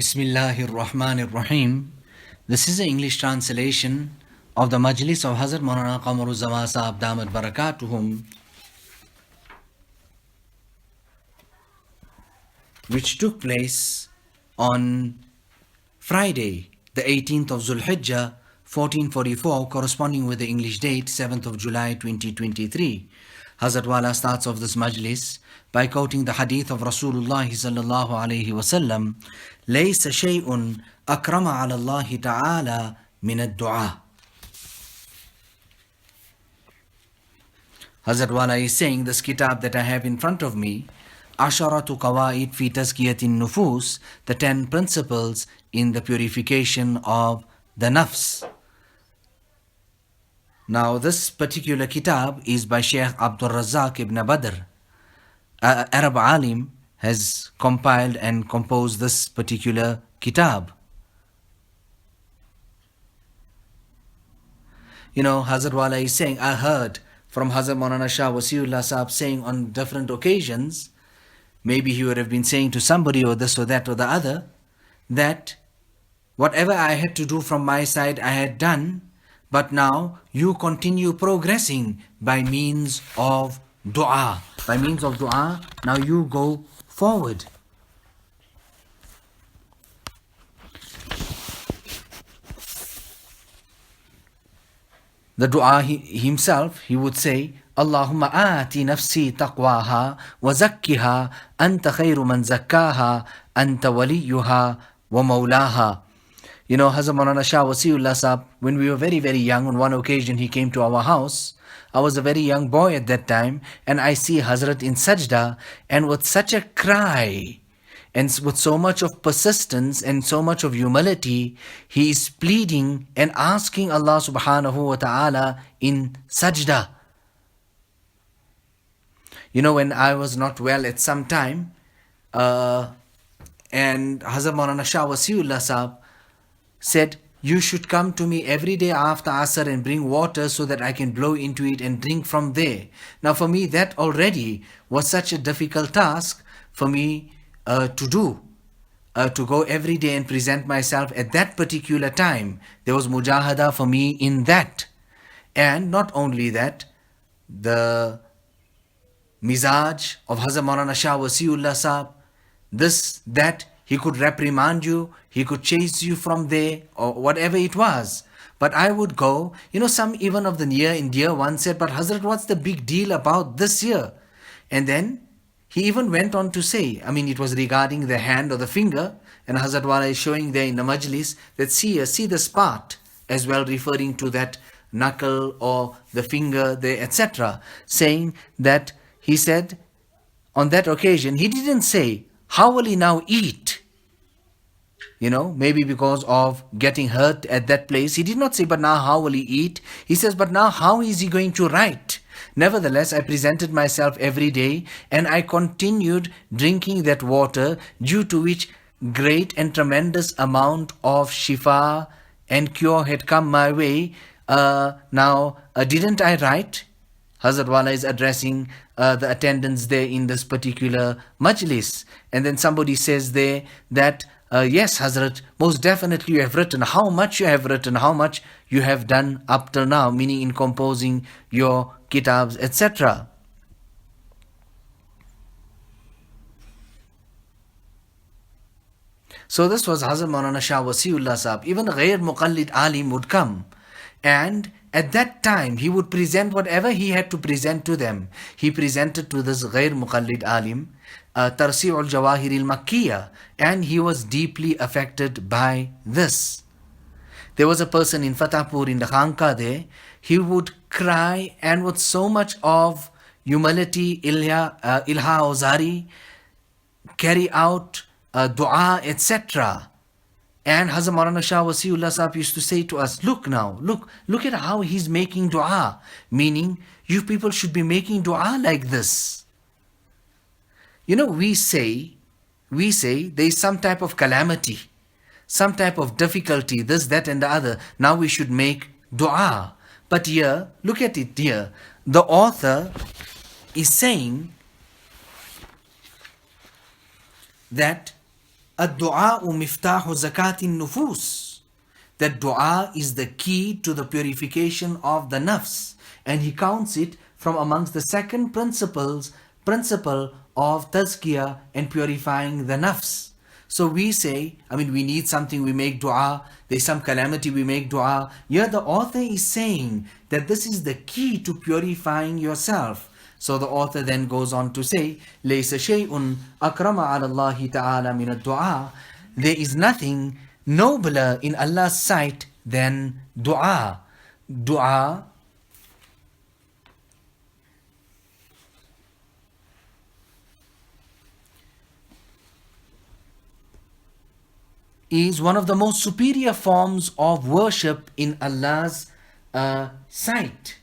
Bismillahir Rahmanir Rahim. This is the English translation of the Majlis of Hazrat Maulana Qamaruzzaman Sahab Damat Barakatuhum, which took place on Friday, the 18th of Zulhijjah, 1444, corresponding with the English date, 7th of July 2023. Hazrat Wala starts off this majlis by quoting the hadith of Rasulullah sallallahu alayhi wasallam, لَيْسَ شَيْءٌ أَكْرَمَ عَلَى اللَّهِ تَعَالَى مِنَ الدُّعَى. Hazrat Wala is saying, this kitab that I have in front of me, Asharatu Qawaid fi Tazkiyatin Nufus, the 10 principles in the purification of the nafs. Now this particular kitab is by Sheikh Abdul Razzaq ibn Badr. Arab alim has compiled and composed this particular kitab. You know, Hazrat Wala is saying, I heard from Hazrat Maulana Shah Wasiullah Sahab saying on different occasions, maybe he would have been saying to somebody or this or that or the other, that whatever I had to do from my side I had done, but now you continue progressing by means of dua. By means of dua, now you go forward. The dua himself, he would say, Allahumma aati nafsi taqwaha wa zakkiha anta khayru man zakkaha anta waliyuha wa mawlaha. You know, Hazrat Maulana Shah Wasiullah Sahab, when we were very, very young, on one occasion he came to our house. I was a very young boy at that time, and I see Hazrat in sajda, and with such a cry, and with so much of persistence and so much of humility, he is pleading and asking Allah subhanahu wa ta'ala in sajda. You know, when I was not well at some time, and Hazrat Maulana Shah Wasiullah Sahab said, you should come to me every day after Asr and bring water so that I can blow into it and drink from there. Now for me that already was such a difficult task for me to do. To go every day and present myself at that particular time. There was mujahada for me in that. And not only that, the mizaj of Hazrat Maulana Shah Wasiullah Sahab, this, that, he could reprimand you, he could chase you from there, or whatever it was. But I would go, you know, some even of the near and dear ones said, but Hazrat, what's the big deal about this year? And then he even went on to say, I mean, it was regarding the hand or the finger, and Hazrat Wala is showing there in the majlis that see this part, as well referring to that knuckle or the finger there, etc. Saying that, he said, on that occasion, he didn't say, how will he now eat? You know, maybe because of getting hurt at that place. He did not say, but now how will he eat? He says, but now how is he going to write? Nevertheless, I presented myself every day and I continued drinking that water, due to which great and tremendous amount of shifa and cure had come my way. Didn't I write? Hazrat Wala is addressing the attendants there in this particular majlis. And then somebody says there that, yes, Hazrat, most definitely you have written. How much you have written, how much you have done up till now, meaning in composing your kitabs, etc. So this was Hazrat Maulana Shah Wasiullah Sahab. Even Ghair Muqallid Alim would come, and at that time he would present whatever he had to present to them. He presented to this Ghair Muqallid Alim Tarsi'ul Jawahir al-Makkiyah, and he was deeply affected by this. There was a person in Fatahpur in the Khanqa there. He would cry, and with so much of humility, Ilha Ozari, carry out dua, etc. And Hazrat Maulana Shah Wasiullah Sahab used to say to us, look now, look at how he's making dua. Meaning, you people should be making dua like this. You know, we say there is some type of calamity, some type of difficulty, this, that and the other. Now we should make dua. But here, look at it here. The author is saying that الدعاء مفتاح زكاة النفوس. That dua is the key to the purification of the nafs. And he counts it from amongst the second principle of tazkiyah and purifying the nafs. So we say, we need something, we make dua. There's some calamity, we make dua. Here the author is saying that this is the key to purifying yourself. So the author then goes on to say, لَيْسَ شَيْءٌ أَكْرَمَ عَلَى اللَّهِ تَعَالَى مِنَ الدُّعَى. There is nothing nobler in Allah's sight than dua. Dua is one of the most superior forms of worship in Allah's sight.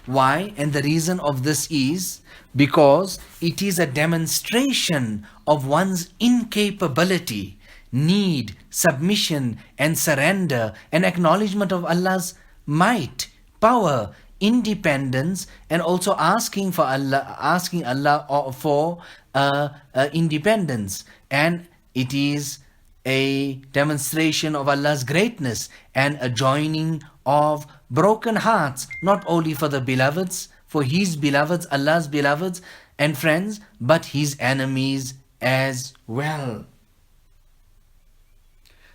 Why? And the reason of this is because it is a demonstration of one's incapability, need, submission and surrender, and acknowledgement of Allah's might, power, independence, and also asking Allah for independence. And it is a demonstration of Allah's greatness and a joining of broken hearts, not only for the beloveds, for His beloveds, Allah's beloveds and friends, but His enemies as well.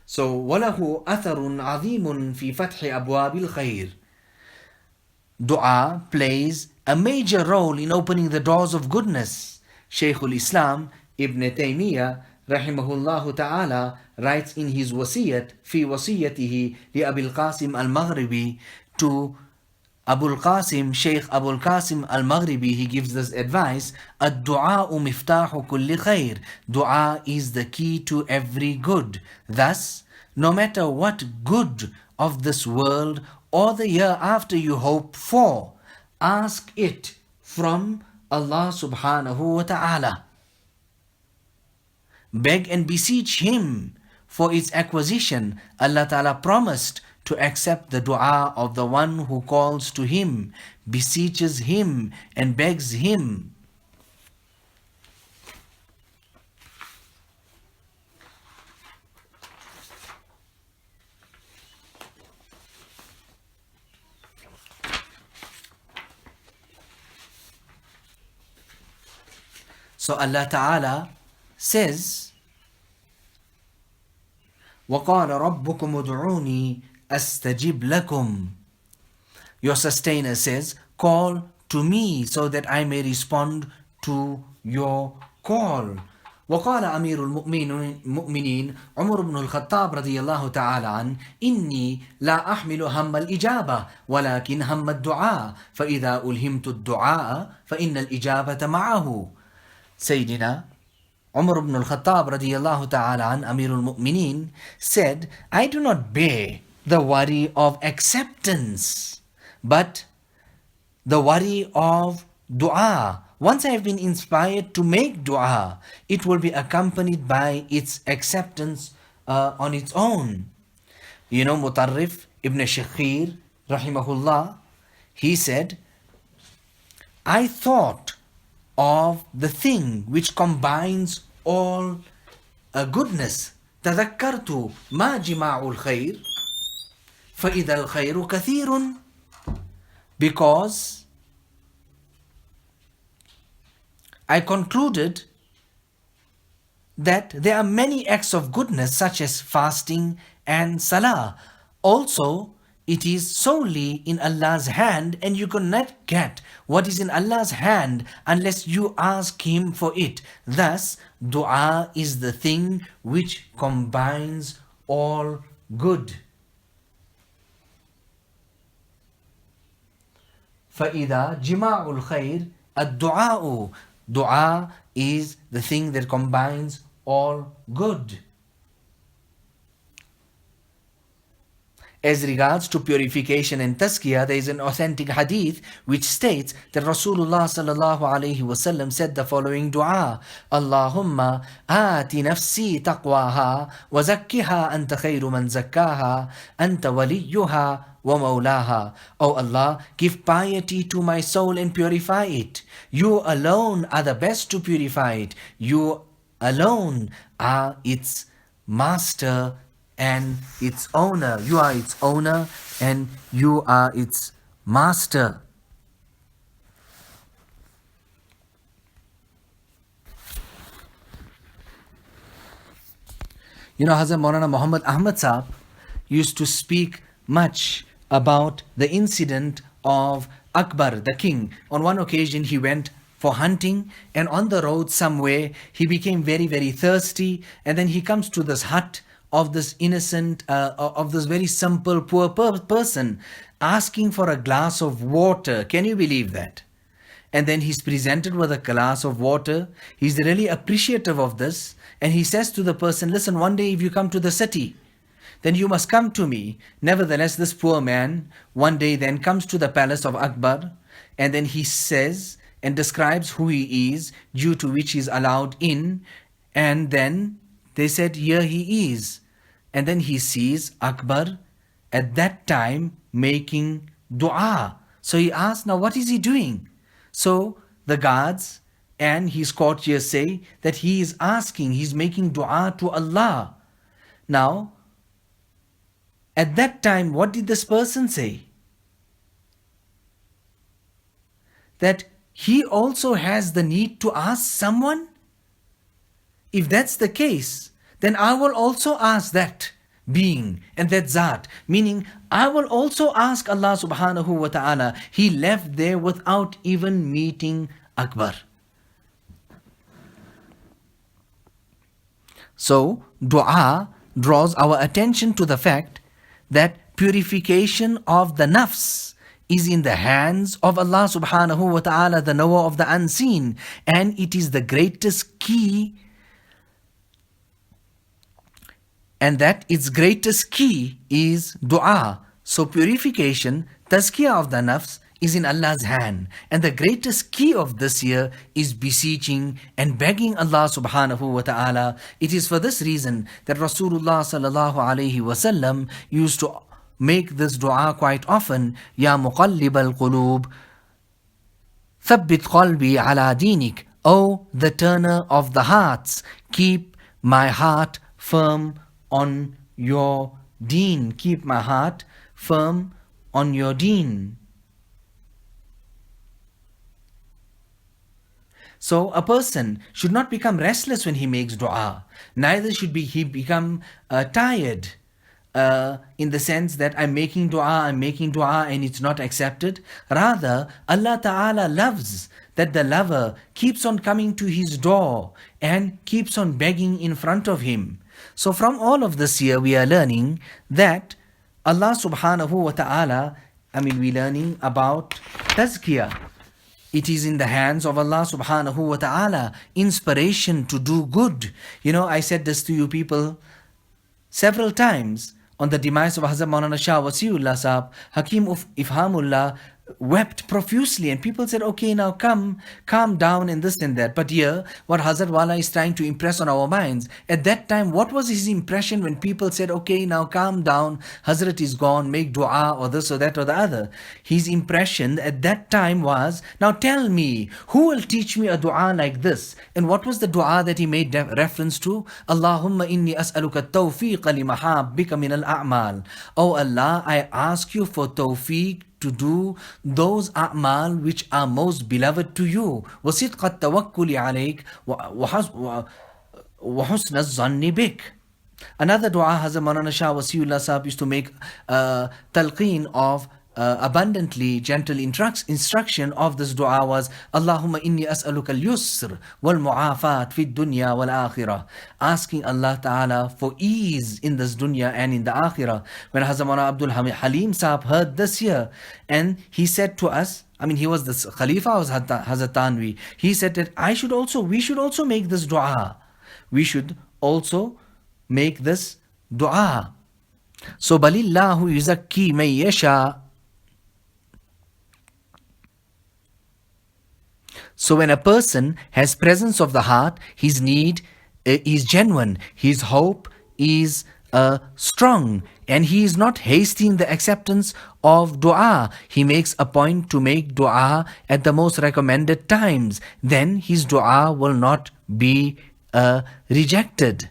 So, وَلَهُ أَثَرٌ عَظِيمٌ فِي فَتْحِ أَبْوَابِ الْخَيْرِ. Dua plays a major role in opening the doors of goodness. Shaykhul Islam Ibn Taymiyyah rahimahullah ta'ala writes in his wasiyat, fi wasiyatihi li Abil Qasim al-Maghribi, to Abul Qasim, Shaykh Abul Qasim al-Maghribi, he gives this advice: ad-du'a miftahu kulli khair. Dua is the key to every good. Thus, no matter what good of this world or the year after you hope for, ask it from Allah subhanahu wa ta'ala. Beg and beseech Him for its acquisition. Allah ta'ala promised to accept the dua of the one who calls to Him, beseeches Him and begs Him. So Allah Ta'ala says, وَقَالَ رَبُّكُمُ ادْعُونِي أَسْتَجِبْ لَكُمْ. Your sustainer says, call to me so that I may respond to your call. وقال أمير المؤمنين عمر بن الخطاب رضي الله تعالى عنه: إني لا أحمل هم الإجابة ولكن هم الدعاء فإذا ألهمت الدعاء فإن الإجابة معه. Sayyidina Umar ibn al-Khattab radiyallahu ta'ala an, Amirul Mu'mineen, said, I do not bear the worry of acceptance, but the worry of dua. Once I have been inspired to make dua, it will be accompanied by its acceptance on its own. You know, Mutarrif ibn Shakhir rahimahullah, he said, I thought of the thing which combines all goodness. تذكرت ما جماع الخير فإذا الخير كثير. Because I concluded that there are many acts of goodness such as fasting and salah. Also, it is solely in Allah's hand, and you cannot get what is in Allah's hand unless you ask Him for it. Thus, dua is the thing which combines all good. فَإِذَا جِمَاعُ الْخَيْرِ الدُّعَاءُ. Dua is the thing that combines all good. As regards to purification and tazkiyah, there is an authentic hadith which states that Rasulullah sallallahu alaihi wasallam said the following dua: Allahumma ati nafsi taqwaha wa zakkiha anta khayru man zakkaha anta waliyuha wa mawlaha. O Allah, give piety to my soul and purify it. You alone are the best to purify it. You alone are its master and its owner. You are its owner and you are its master. You know, Hazrat Maulana Muhammad Ahmad Saab used to speak much about the incident of Akbar, the king. On one occasion, he went for hunting, and on the road somewhere, he became very, very thirsty, and then he comes to this hut of this innocent, of this very simple, poor person, asking for a glass of water. Can you believe that? And then he's presented with a glass of water. He's really appreciative of this. And he says to the person, listen, one day if you come to the city, then you must come to me. Nevertheless, this poor man one day then comes to the palace of Akbar, and then he says and describes who he is, due to which he is allowed in. And then they said, here he is. And then he sees Akbar at that time making dua. So he asks, now what is he doing? So the guards and his courtiers say that he is asking, he's making dua to Allah. Now, at that time, what did this person say? That he also has the need to ask someone? If that's the case, then I will also ask that being and that Zat, meaning I will also ask Allah subhanahu wa ta'ala. He left there without even meeting Akbar. So, dua draws our attention to the fact that purification of the nafs is in the hands of Allah subhanahu wa ta'ala, the knower of the unseen, and it is the greatest key, and that its greatest key is dua. So purification, tazkiyah of the nafs, is in Allah's hand, and the greatest key of this year is beseeching and begging Allah subhanahu wa ta'ala. It is for this reason that Rasulullah sallallahu alayhi wasallam used to make this dua quite often: Ya muqallib al-qulub, thabbit qalbi ala dinik. O the turner of the hearts, keep my heart firm on your deen. Keep my heart firm on your deen. So a person should not become restless when he makes dua. Neither should he become tired in the sense that I'm making dua and it's not accepted. Rather, Allah Ta'ala loves that the lover keeps on coming to his door and keeps on begging in front of him. So from all of this here, we are learning that Allah Subhanahu wa Ta'ala, we're learning about tazkiyah. It is in the hands of Allah subhanahu wa ta'ala, inspiration to do good. You know, I said this to you people several times. On the demise of Hazrat Maulana Shah Wasiullah Sahab, Hakim Ifhamullah wept profusely, and people said, okay, now calm down and this and that. But here, what Hazrat Wala is trying to impress on our minds, at that time, what was his impression when people said, okay, now calm down, Hazrat is gone, make dua or this or that or the other? His impression at that time was, now tell me, who will teach me a dua like this? And what was the dua that he made reference to? Allahumma inni as'aluka tawfiqa li mahabbika min al-a'mal. Oh Allah, I ask you for tawfiq to do those a'mal which are most beloved to you. وَصِدْقَ التَّوَكُّلِ عَلَيْكَ وَحُسْنَ الظَّنِّ بِكَ. Another dua Hazrat Maulana Shah Wasiullah Sahab used to make talqeen of abundantly gentle instruction of this dua was, Allahumma inni as'aluka al-yusr wal mu'afat fi dunya wal akhirah. Asking Allah Ta'ala for ease in this dunya and in the akhirah. When Hazrat Maulana Abdul Halim Sahab heard this here, and he said to us, he was the Khalifa of Hazrat Tanvi, he said that we should also make this dua. We should also make this dua. So balillahu yuzakki man yasha. So when a person has presence of the heart, his need is genuine, his hope is strong, and he is not hasty in the acceptance of dua. He makes a point to make dua at the most recommended times. Then his dua will not be rejected.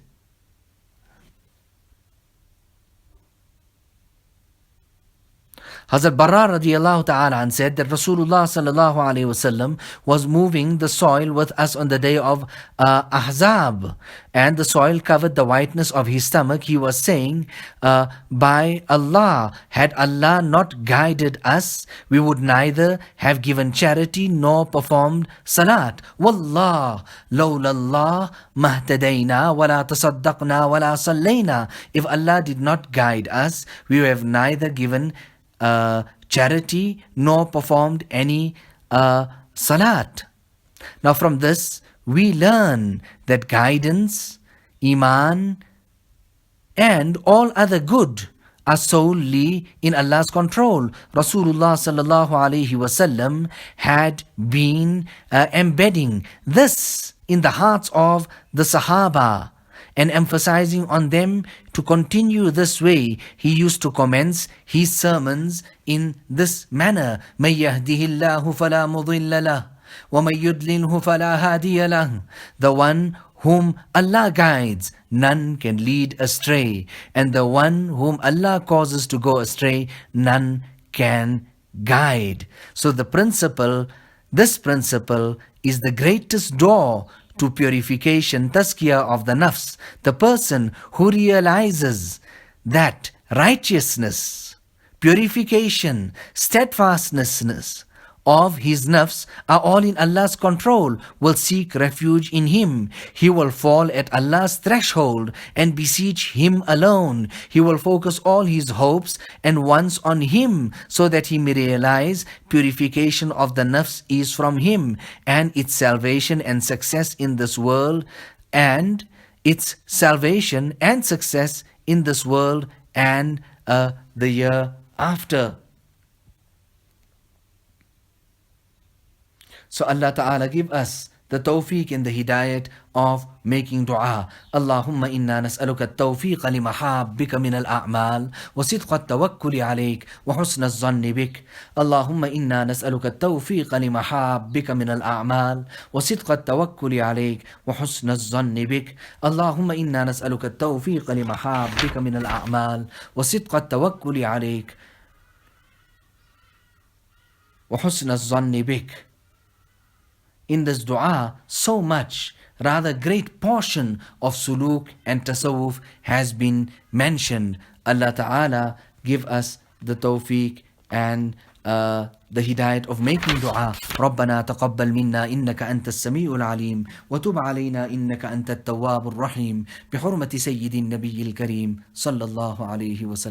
Hazrat Barra radiallahu ta'ala said that Rasulullah sallallahu alayhi wasallam was moving the soil with us on the day of Ahzab, and the soil covered the whiteness of his stomach. He was saying, by Allah, had Allah not guided us, we would neither have given charity nor performed salat. Wallah, lawlallah mahtadayna wala tasaddaqna wala sallayna. If Allah did not guide us, we would have neither given charity nor performed any salat. Now from this we learn that guidance, iman, and all other good are solely in Allah's control. Rasulullah sallallahu alaihi wasallam had been embedding this in the hearts of the Sahaba and emphasizing on them to continue this way. He used to commence his sermons in this manner: مَن يَهْدِهِ اللَّهُ فَلَا مُضِلَّ لَهُ وَمَن يُضْلِلْهُ فَلَا هَادِيَ لَهُ. The one whom Allah guides, none can lead astray, and the one whom Allah causes to go astray, none can guide. So this principle is the greatest door to purification, tazkiyah of the nafs. The person who realizes that righteousness, purification, steadfastness of his nafs are all in Allah's control, will seek refuge in Him. He will fall at Allah's threshold and beseech Him alone. He will focus all his hopes and wants on Him, so that he may realize purification of the nafs is from Him, and its salvation and success in this world, and its salvation and success in this world and the year after. So Allah Ta'ala give us the tawfiq and the hidayat of making dua. Allahumma inna nas'aluka at-tawfiq limahabbika min al-a'mal wa sidqa at-tawakkul alayk wa husna az-zanni bik. Allahumma inna nas'aluka at-tawfiq limahabbika min al-a'mal wa sidqa at-tawakkul alayk wa husna az-zanni bik. Allahumma inna nas'aluka at-tawfiq limahabbika min al-a'mal wa sidqa at-tawakkul alayk wa husna az-zanni bik. In this dua, so much, rather great portion of suluk and tasawwuf has been mentioned. Allah Ta'ala give us the tawfiq and the hidayat of making dua. ربنا تقبل منا إنك أنت السميع العليم وتب علينا إنك أنت التواب الرحيم بحرمة سيد النبي الكريم صلى الله عليه وسلم.